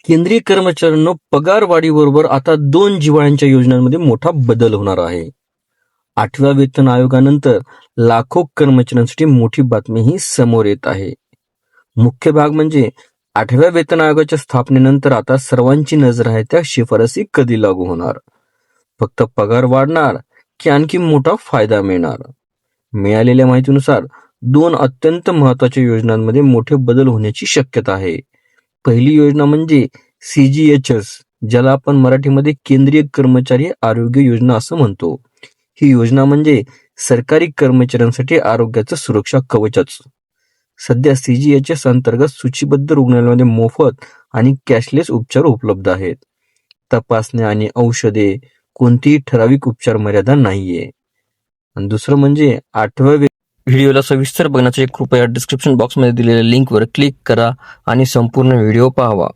केंद्रीय कर्मचाऱ्यांना पगार वाढीबरोबर आता 2 जिव्हाळ्यांच्या योजनांमध्ये मोठा बदल होणार आहे. 8व्या वेतन आयोगानंतर लाखो कर्मचाऱ्यांसाठी मोठी बातमी ही समोर येत आहे. मुख्य भाग म्हणजे 8व्या वेतन आयोगाच्या स्थापनेनंतर आता सर्वांची नजर आहे त्या शिफारसी कधी लागू होणार. फक्त पगार वाढणार की आणखी मोठा फायदा मिळणार? मिळालेल्या माहितीनुसार 2 अत्यंत महत्वाच्या योजनांमध्ये मोठे बदल होण्याची शक्यता आहे. पहिली योजना म्हणजे CGHS, ज्याला आपण मराठीमध्ये केंद्रीय कर्मचारी आरोग्य योजना असं म्हणतो. ही योजना म्हणजे सरकारी कर्मचाऱ्यांसाठी आरोग्याचं सुरक्षा कवचच. सध्या CGHS अंतर्गत सूचीबद्ध रुग्णालयामध्ये मोफत आणि कॅशलेस उपचार उपलब्ध आहेत. तपासण्या आणि औषधे, कोणतीही ठराविक उपचार मर्यादा नाहीये. आणि दुसरं म्हणजे 8व्या व्हिडिओला सविस्तर बघण्यासाठी कृपया डिस्क्रिप्शन बॉक्समध्ये दिलेल्या लिंकवर क्लिक करा आणि संपूर्ण व्हिडिओ पाहावा.